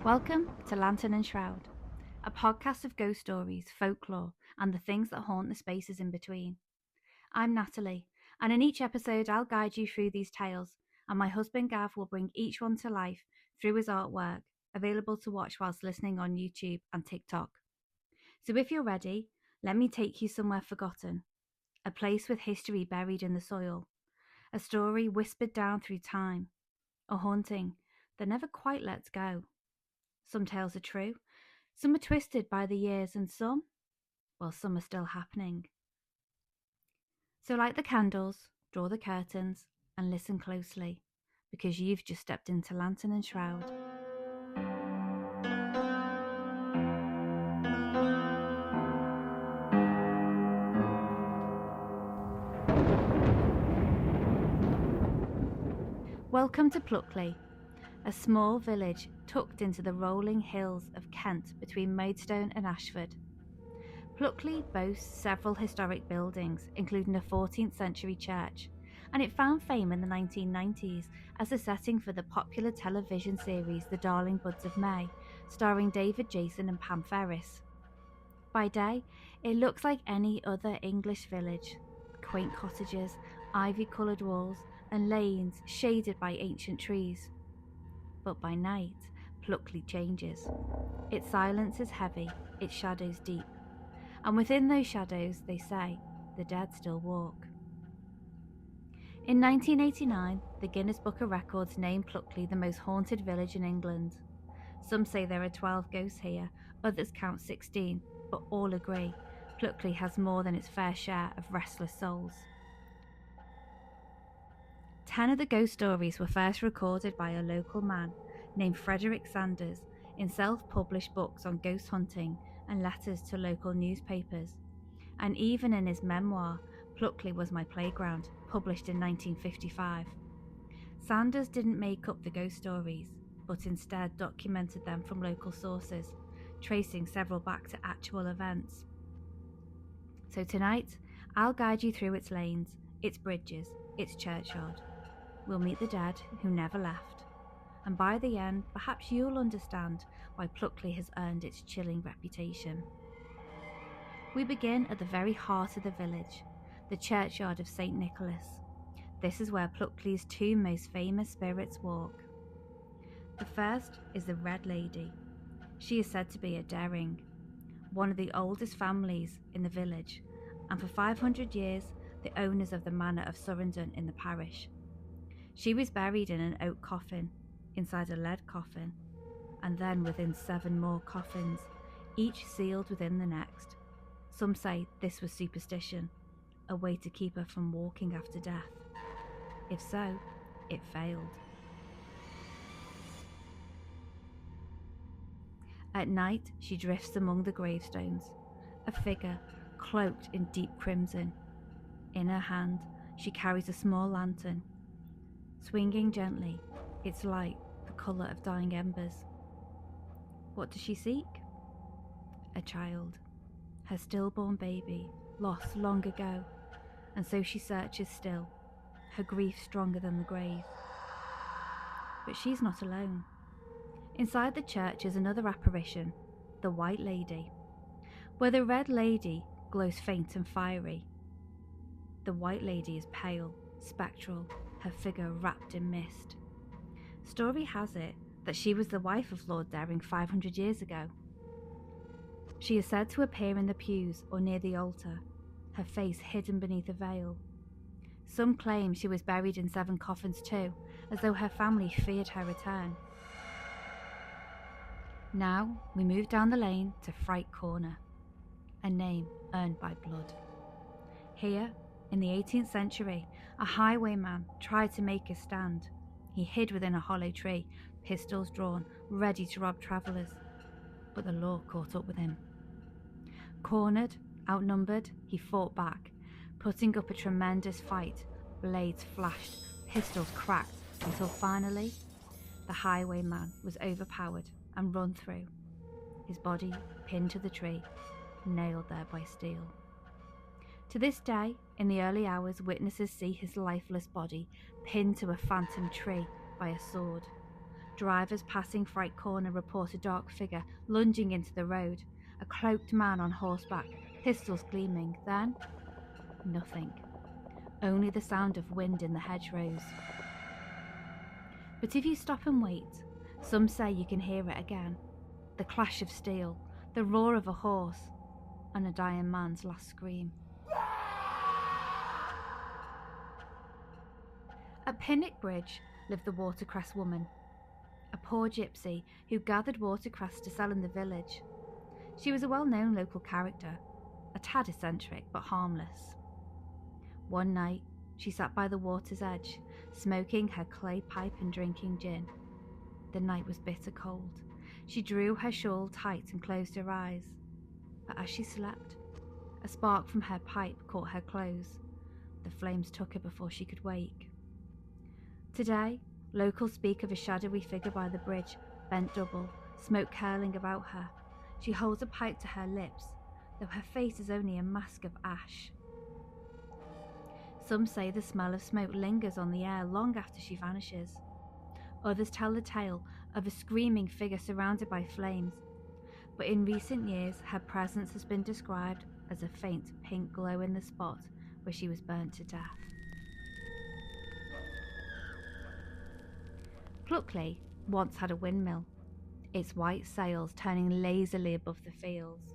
Welcome to Lantern and Shroud, a podcast of ghost stories, folklore, and the things that haunt the spaces in between. I'm Natalie, and in each episode I'll guide you through these tales, and my husband Gav will bring each one to life through his artwork, available to watch whilst listening on YouTube and TikTok. So if you're ready, let me take you somewhere forgotten, a place with history buried in the soil, a story whispered down through time, a haunting that never quite lets go. Some tales are true, some are twisted by the years, and some are still happening. So light the candles, draw the curtains, and listen closely, because you've just stepped into Lantern and Shroud. Welcome to Pluckley, a small village tucked into the rolling hills of Kent between Maidstone and Ashford. Pluckley boasts several historic buildings, including a 14th century church, and it found fame in the 1990s as a setting for the popular television series The Darling Buds of May, starring David Jason and Pam Ferris. By day, it looks like any other English village: quaint cottages, ivy-coloured walls, and lanes shaded by ancient trees. But by night, Pluckley changes. Its silence is heavy, its shadows deep. And within those shadows, they say, the dead still walk. In 1989, the Guinness Book of Records named Pluckley the most haunted village in England. Some say there are 12 ghosts here, others count 16, but all agree Pluckley has more than its fair share of restless souls. 10 of the ghost stories were first recorded by a local man named Frederick Sanders in self-published books on ghost hunting and letters to local newspapers. And even in his memoir, Pluckley Was My Playground, published in 1955. Sanders didn't make up the ghost stories, but instead documented them from local sources, tracing several back to actual events. So tonight, I'll guide you through its lanes, its bridges, its churchyard. We'll meet the dead who never left, and by the end, perhaps you'll understand why Pluckley has earned its chilling reputation. We begin at the very heart of the village, the churchyard of St. Nicholas. This is where Pluckley's two most famous spirits walk. The first is the Red Lady. She is said to be a Daring, one of the oldest families in the village, and for 500 years, the owners of the manor of Surrendon in the parish. She was buried in an oak coffin, inside a lead coffin, and then within 7 more coffins, each sealed within the next. Some say this was superstition, a way to keep her from walking after death. If so, it failed. At night, she drifts among the gravestones, a figure cloaked in deep crimson. In her hand, she carries a small lantern. Swinging gently, its light the colour of dying embers. What does she seek? A child, her stillborn baby, lost long ago, and so she searches still, her grief stronger than the grave. But she's not alone. Inside the church is another apparition, the White Lady. Where the Red Lady glows faint and fiery, the White Lady is pale, spectral, her figure wrapped in mist. Story has it that she was the wife of Lord Daring 500 years ago. She is said to appear in the pews or near the altar, her face hidden beneath a veil. Some claim she was buried in 7 coffins too, as though her family feared her return. Now we move down the lane to Fright Corner, a name earned by blood. Here, in the 18th century, a highwayman tried to make a stand. He hid within a hollow tree, pistols drawn, ready to rob travellers. But the law caught up with him. Cornered, outnumbered, he fought back, putting up a tremendous fight. Blades flashed, pistols cracked, until finally, the highwayman was overpowered and run through, his body pinned to the tree, nailed there by steel. To this day, in the early hours, witnesses see his lifeless body pinned to a phantom tree by a sword. Drivers passing Fright Corner report a dark figure lunging into the road, a cloaked man on horseback, pistols gleaming. Then, nothing. Only the sound of wind in the hedgerows. But if you stop and wait, some say you can hear it again. The clash of steel, the roar of a horse, and a dying man's last scream. At Pinnock Bridge lived the watercress woman, a poor gypsy who gathered watercress to sell in the village. She was a well-known local character, a tad eccentric but harmless. One night, she sat by the water's edge, smoking her clay pipe and drinking gin. The night was bitter cold. She drew her shawl tight and closed her eyes. But as she slept, a spark from her pipe caught her clothes. The flames took her before she could wake. Today, locals speak of a shadowy figure by the bridge, bent double, smoke curling about her. She holds a pipe to her lips, though her face is only a mask of ash. Some say the smell of smoke lingers on the air long after she vanishes. Others tell the tale of a screaming figure surrounded by flames, but in recent years her presence has been described as a faint pink glow in the spot where she was burnt to death. Pluckley once had a windmill, its white sails turning lazily above the fields.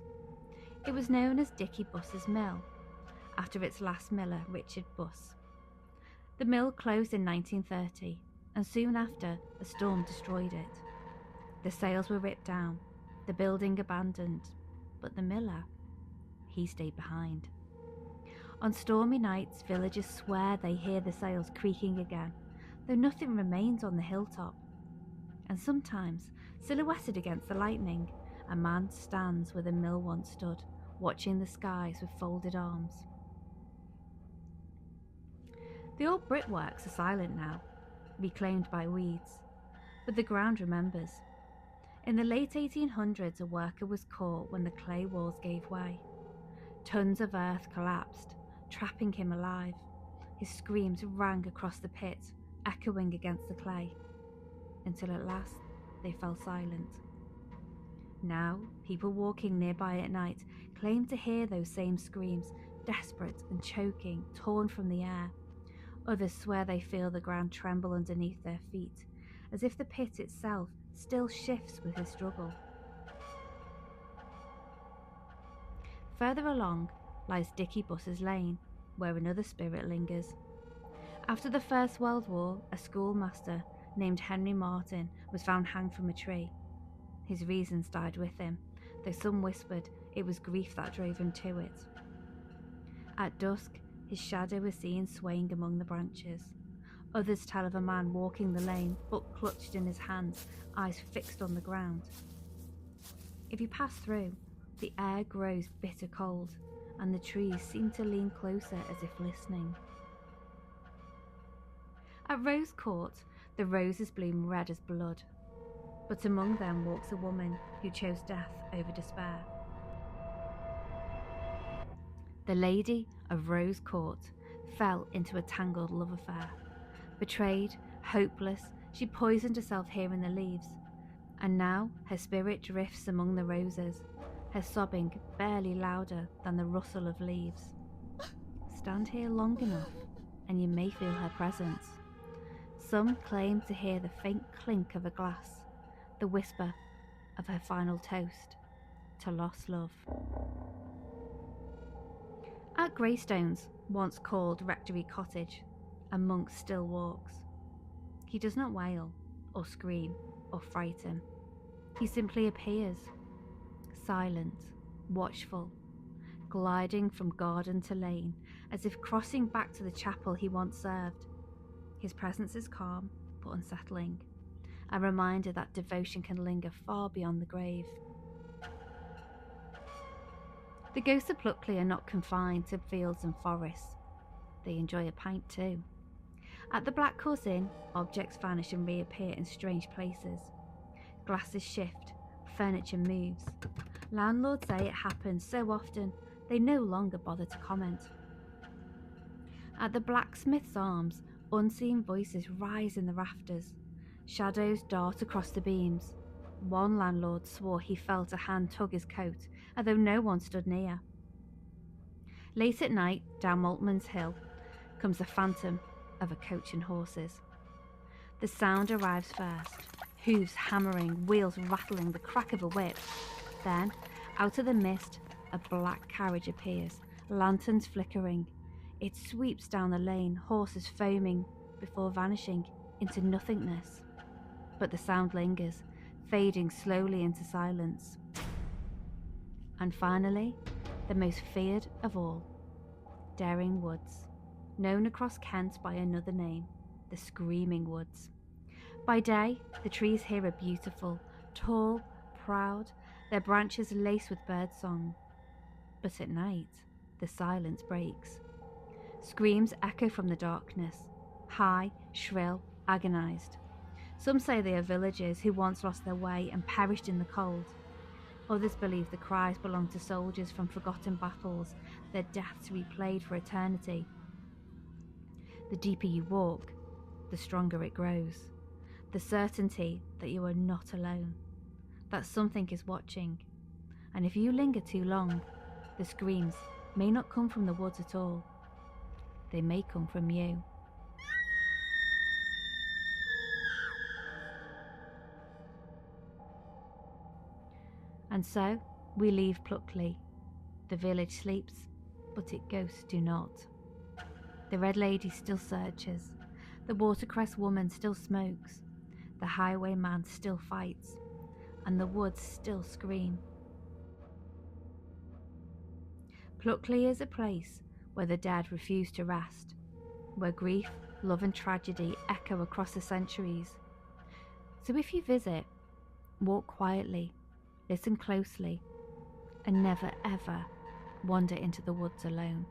It was known as Dickie Buss's Mill, after its last miller, Richard Buss. The mill closed in 1930, and soon after, a storm destroyed it. The sails were ripped down, the building abandoned, but the miller, he stayed behind. On stormy nights, villagers swear they hear the sails creaking again, though nothing remains on the hilltop. And sometimes, silhouetted against the lightning, a man stands where the mill once stood, watching the skies with folded arms. The old brickworks are silent now, reclaimed by weeds, but the ground remembers. In the late 1800s, a worker was caught when the clay walls gave way. Tons of earth collapsed, trapping him alive. His screams rang across the pit, echoing against the clay, until at last they fell silent. Now, people walking nearby at night claim to hear those same screams, desperate and choking, torn from the air. Others swear they feel the ground tremble underneath their feet, as if the pit itself still shifts with his struggle. Further along lies Dickie Buss's Lane, where another spirit lingers. After the First World War, a schoolmaster named Henry Martin was found hanged from a tree. His reasons died with him, though some whispered it was grief that drove him to it. At dusk, his shadow was seen swaying among the branches. Others tell of a man walking the lane, book clutched in his hands, eyes fixed on the ground. If you pass through, the air grows bitter cold, and the trees seem to lean closer as if listening. At Rose Court, the roses bloom red as blood, but among them walks a woman who chose death over despair. The Lady of Rose Court fell into a tangled love affair. Betrayed, hopeless, she poisoned herself here in the leaves, and now her spirit drifts among the roses, her sobbing barely louder than the rustle of leaves. Stand here long enough, and you may feel her presence. Some claim to hear the faint clink of a glass, the whisper of her final toast to lost love. At Greystones, once called Rectory Cottage, a monk still walks. He does not wail, or scream, or frighten. He simply appears, silent, watchful, gliding from garden to lane, as if crossing back to the chapel he once served. His presence is calm, but unsettling, a reminder that devotion can linger far beyond the grave. The ghosts of Pluckley are not confined to fields and forests. They enjoy a pint too. At the Black Horse Inn, objects vanish and reappear in strange places. Glasses shift, furniture moves. Landlords say it happens so often they no longer bother to comment. At the Blacksmith's Arms, unseen voices rise in the rafters. Shadows dart across the beams. One landlord swore he felt a hand tug his coat, although no one stood near. Late at night, down Maltman's Hill, comes the phantom of a coach and horses. The sound arrives first, hooves hammering, wheels rattling, the crack of a whip. Then, out of the mist, a black carriage appears, lanterns flickering. It sweeps down the lane, horses foaming, before vanishing into nothingness. But the sound lingers, fading slowly into silence. And finally, the most feared of all, Daring Woods, known across Kent by another name, the Screaming Woods. By day, the trees here are beautiful, tall, proud, their branches laced with birdsong. But at night, the silence breaks. Screams echo from the darkness, high, shrill, agonized. Some say they are villagers who once lost their way and perished in the cold. Others believe the cries belong to soldiers from forgotten battles, their deaths replayed for eternity. The deeper you walk, the stronger it grows. The certainty that you are not alone, that something is watching. And if you linger too long, the screams may not come from the woods at all. They may come from you. And so, we leave Pluckley. The village sleeps, but its ghosts do not. The Red Lady still searches. The watercress woman still smokes. The highwayman still fights. And the woods still scream. Pluckley is a place where the dead refuse to rest, where grief, love and tragedy echo across the centuries. So if you visit, walk quietly, listen closely, and never ever wander into the woods alone.